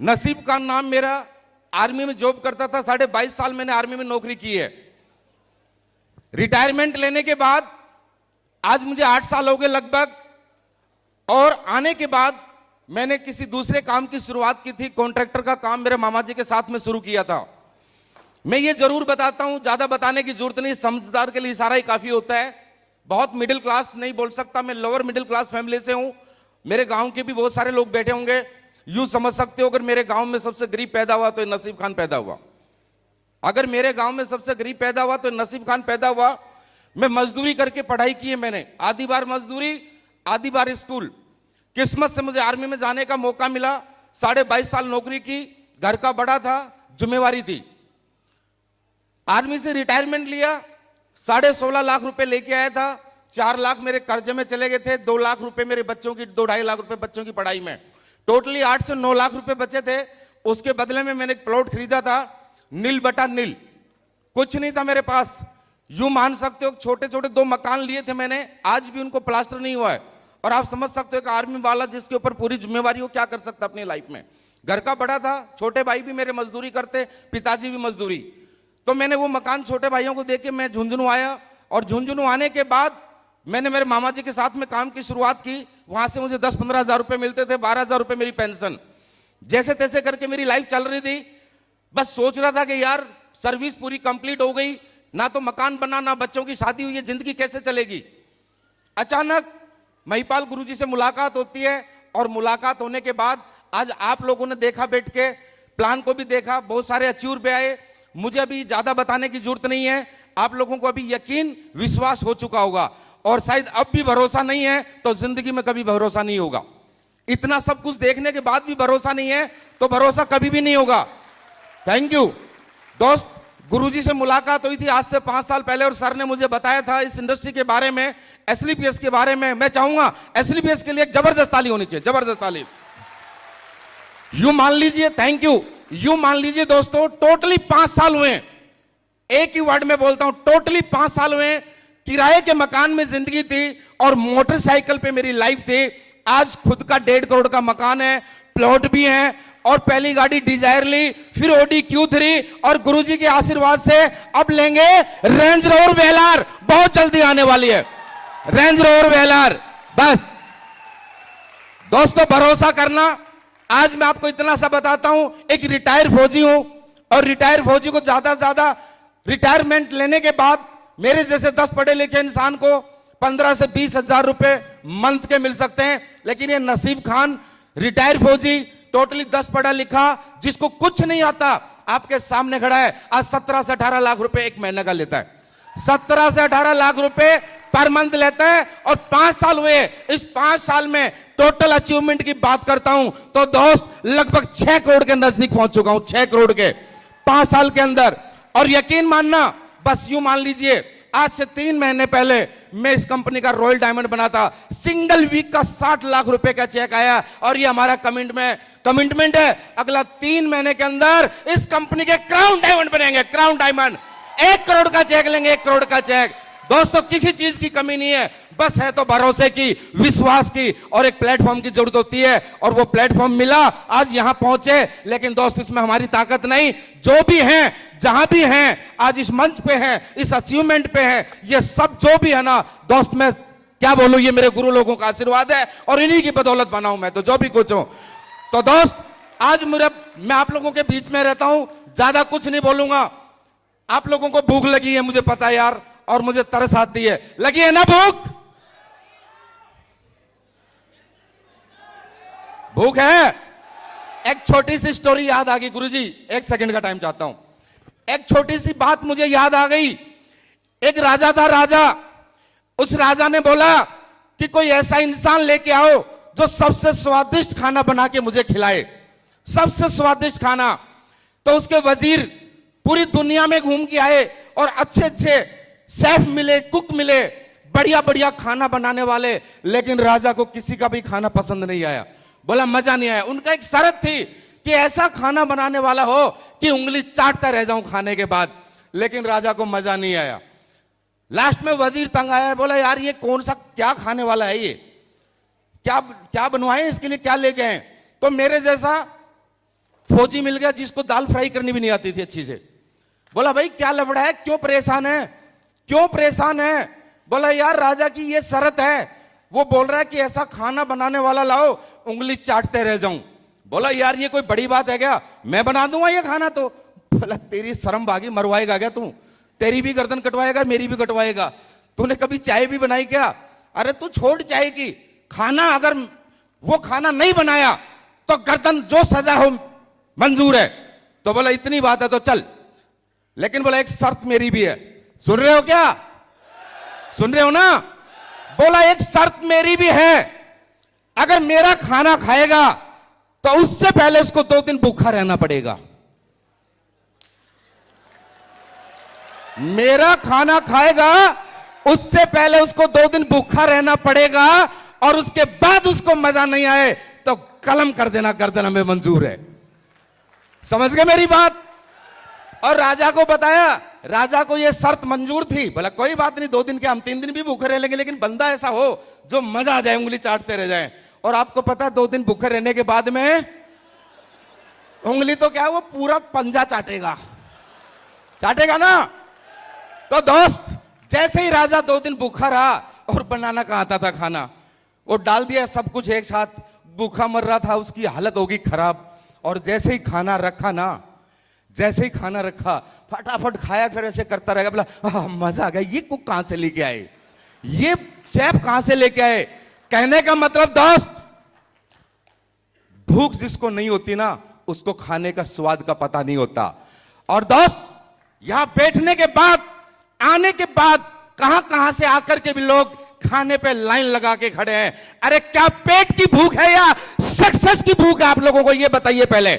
नसीब खान नाम मेरा, आर्मी में जॉब करता था, 22.5 साल मैंने आर्मी में नौकरी की है। रिटायरमेंट लेने के बाद आज मुझे 8 साल हो गए लगभग, और आने के बाद मैंने किसी दूसरे काम की शुरुआत की थी। कॉन्ट्रैक्टर का काम मेरे मामा जी के साथ में शुरू किया था। मैं ये जरूर बताता हूं, ज्यादा बताने की जरूरत नहीं, समझदार के लिए इशारा ही काफी होता है। बहुत मिडिल क्लास नहीं बोल सकता, मैं लोअर मिडिल क्लास फैमिली से हूं। मेरे गांव के भी बहुत सारे लोग बैठे होंगे, यूं समझ सकते हो अगर मेरे गांव में सबसे गरीब पैदा हुआ तो नसीब खान पैदा हुआ। अगर मेरे गांव में सबसे गरीब पैदा हुआ तो नसीब खान पैदा हुआ। मैं मजदूरी करके पढ़ाई की है मैंने, आधी बार मजदूरी आधी बार स्कूल। किस्मत से मुझे आर्मी में जाने का मौका मिला। 22.5 साल नौकरी की, घर का बड़ा था, जिम्मेवारी थी। आर्मी से रिटायरमेंट लिया, 16.5 लाख रुपए लेके आया था। 4 लाख मेरे कर्जे में चले गए थे, 2 लाख रुपए मेरे बच्चों की, 2-2.5 लाख रुपए बच्चों की पढ़ाई में, टोटली 8 से 9 लाख रुपए बचे थे। उसके बदले में मैंने एक प्लॉट खरीदा था, नील बटा नील, कुछ नहीं था मेरे पास। यूं मान सकते हो छोटे छोटे 2 मकान लिए थे मैंने, आज भी उनको प्लास्टर नहीं हुआ है। और आप समझ सकते हो कि आर्मी वाला जिसके ऊपर पूरी जिम्मेवारी हो क्या कर सकता अपनी लाइफ में। घर का बड़ा था, छोटे भाई भी मेरे मजदूरी करते, पिताजी भी मजदूरी। तो मैंने वो मकान छोटे भाइयों को देके मैं झुंझुनू आया, और झुंझुनू आने के बाद मैंने मेरे मामा जी के साथ में काम की शुरुआत की। वहां से मुझे 10-15 हजार रुपए मिलते थे, 12,000 रुपए मेरी पेंशन। जैसे तैसे करके मेरी लाइफ चल रही थी। बस सोच रहा था कि यार सर्विस पूरी कंप्लीट हो गई, ना तो मकान बना, ना बच्चों की शादी हुई है, जिंदगी कैसे चलेगी। अचानक महिपाल गुरुजी से मुलाकात होती है, और मुलाकात होने के बाद आज आप लोगों ने देखा, बैठ के प्लान को भी देखा, बहुत सारे अचीव पे आए। मुझे अभी ज्यादा बताने की जरूरत नहीं है, आप लोगों को अभी यकीन विश्वास हो चुका होगा, और शायद अब भी भरोसा नहीं है तो जिंदगी में कभी भरोसा नहीं होगा। इतना सब कुछ देखने के बाद भी भरोसा नहीं है तो भरोसा कभी भी नहीं होगा। थैंक यू दोस्त। गुरुजी से मुलाकात हुई थी आज से 5 साल पहले, और सर ने मुझे बताया था इस इंडस्ट्री के बारे में, एसलीपीएस के बारे में। मैं चाहूंगा एसलीपीएस के लिए एक जबरदस्त ताली होनी चाहिए, जबरदस्त ताली। यूं मान लीजिए, थैंक यू, यूं मान लीजिए दोस्तों, टोटली 5 साल हुए, एक ही वर्ड में बोलता हूं, टोटली 5 साल हुए। किराए के मकान में जिंदगी थी और मोटरसाइकिल पे मेरी लाइफ थी। आज खुद का 1.5 करोड़ का मकान है, प्लॉट भी है, और पहली गाड़ी डिजायर ली, फिर ऑडी Q3, और गुरुजी के आशीर्वाद से अब लेंगे रेंज रोवर वेलार, बहुत जल्दी आने वाली है रेंज रोवर वेलार। बस दोस्तों भरोसा करना। आज मैं आपको इतना सा बताता हूं, एक रिटायर फौजी हूं, और रिटायर फौजी को ज्यादा से ज्यादा रिटायरमेंट लेने के बाद मेरे जैसे 10 पढ़े लिखे इंसान को 15 से 20 हजार रुपए मंथ के मिल सकते हैं। लेकिन ये नसीब खान रिटायर फौजी, टोटली 10 पढ़ा लिखा, जिसको कुछ नहीं आता, आपके सामने खड़ा है, आज 17 से 18 लाख रुपए एक महीने का लेता है। 17 से 18 लाख रुपए पर मंथ लेता है, और 5 साल हुए। इस 5 साल में टोटल अचीवमेंट की बात करता हूं तो दोस्त लगभग 6 करोड़ के नजदीक पहुंच चुका हूं, 6 करोड़ के 5 साल के अंदर। और यकीन मानना, बस यूं मान लीजिए, आज से 3 महीने पहले मैं इस कंपनी का रॉयल डायमंड बना था। सिंगल वीक का 60 लाख रुपए का चेक आया, और ये हमारा कमिटमेंट है, अगला 3 महीने के अंदर इस कंपनी के क्राउन डायमंड बनेंगे, क्राउन डायमंड। 1 करोड़ का चेक लेंगे, 1 करोड़ का चेक। दोस्तों किसी चीज की कमी नहीं है, बस है तो भरोसे की, विश्वास की, और एक प्लेटफॉर्म की जरूरत होती है, और वो प्लेटफॉर्म मिला, आज यहां पहुंचे। लेकिन दोस्त इसमें हमारी ताकत नहीं, जो भी हैं, जहां भी हैं, आज इस मंच पे हैं, इस अचीवमेंट पे हैं, ये सब जो भी है ना दोस्त, मैं क्या बोलूं, ये मेरे गुरु लोगों का आशीर्वाद है, और इन्हीं की बदौलत बना हूं मैं तो, जो भी कुछ हूं। तो दोस्त आज मैं आप लोगों के बीच में रहता हूं, ज्यादा कुछ नहीं बोलूंगा। आप लोगों को भूख लगी है, मुझे पता है यार, और मुझे तरस आती है, लगी है ना भूख? भूख है। एक छोटी सी स्टोरी याद आ गई गुरुजी, 1 सेकंड का टाइम चाहता हूं। एक छोटी सी बात मुझे याद आ गई। एक राजा था, राजा, उस राजा ने बोला कि कोई ऐसा इंसान लेके आओ जो सबसे स्वादिष्ट खाना बना के मुझे खिलाए, सबसे स्वादिष्ट खाना। तो उसके वजीर पूरी दुनिया में घूम के आए, और अच्छे अच्छे शेफ मिले, कुक मिले, बढ़िया बढ़िया खाना बनाने वाले, लेकिन राजा को किसी का भी खाना पसंद नहीं आया। बोला मजा नहीं आया। उनका एक शर्त थी कि ऐसा खाना बनाने वाला हो कि उंगली चाटता रह जाऊं खाने के बाद, लेकिन राजा को मजा नहीं आया। लास्ट में वजीर तंग आया, बोला यार ये कौन सा क्या खाने वाला है, ये क्या बनवाए, इसके लिए क्या लेके आए? तो मेरे जैसा फौजी मिल गया जिसको दाल फ्राई करनी भी नहीं आती थी अच्छी से। बोला भाई क्या लफड़ा है, क्यों परेशान है, क्यों परेशान है? बोला यार राजा की ये शर्त है, वो बोल रहा है कि ऐसा खाना बनाने वाला लाओ उंगली चाटते रह जाऊं। बोला यार ये कोई बड़ी बात है क्या, मैं बना दूंगा ये खाना तो। बोला तेरी शर्म भागी, मरवाएगा क्या तू? तेरी भी गर्दन कटवाएगा, मेरी भी कटवाएगा। तूने कभी चाय भी बनाई क्या? अरे तू छोड़ चाय की, खाना अगर वो खाना नहीं बनाया तो गर्दन जो सजा हो मंजूर है। तो बोला इतनी बात है तो चल, लेकिन बोला एक शर्त मेरी भी है। सुन रहे हो क्या? सुन रहे हो ना? बोला एक शर्त मेरी भी है, अगर मेरा खाना खाएगा तो उससे पहले उसको 2 दिन भूखा रहना पड़ेगा। मेरा खाना खाएगा उससे पहले उसको 2 दिन भूखा रहना पड़ेगा, और उसके बाद उसको मजा नहीं आए तो कलम कर देना गर्दन में मंजूर है। समझ गए मेरी बात? और राजा को बताया, राजा को यह शर्त मंजूर थी। बोला कोई बात नहीं, 2 दिन के हम 3 दिन भी भूखे रह लेंगे, लेकिन बंदा ऐसा हो जो मजा आ जाए, उंगली चाटते रह जाए। और आपको पता है 2 दिन भूखे रहने के बाद में उंगली तो क्या, वो पूरा पंजा चाटेगा, चाटेगा ना। तो दोस्त जैसे ही राजा 2 दिन भूखा रहा, और बनाना कहां आता था खाना, वो डाल दिया सब कुछ एक साथ, भूखा मर रहा था, उसकी हालत होगी खराब। और जैसे ही खाना रखा ना, जैसे ही खाना रखा फटाफट खाया, फिर ऐसे करता रहेगा। बोला मजा आ गया, ये कुक कहां से लेके आए, ये शेफ कहां से लेके आए? कहने का मतलब दोस्त, भूख जिसको नहीं होती ना, उसको खाने का स्वाद का पता नहीं होता। और दोस्त यहां बैठने के बाद, आने के बाद कहां कहां से आकर के भी लोग खाने पे लाइन लगा के खड़े हैं। अरे क्या पेट की भूख है या सक्सेस की भूख है आप लोगों को, ये बताइए पहले।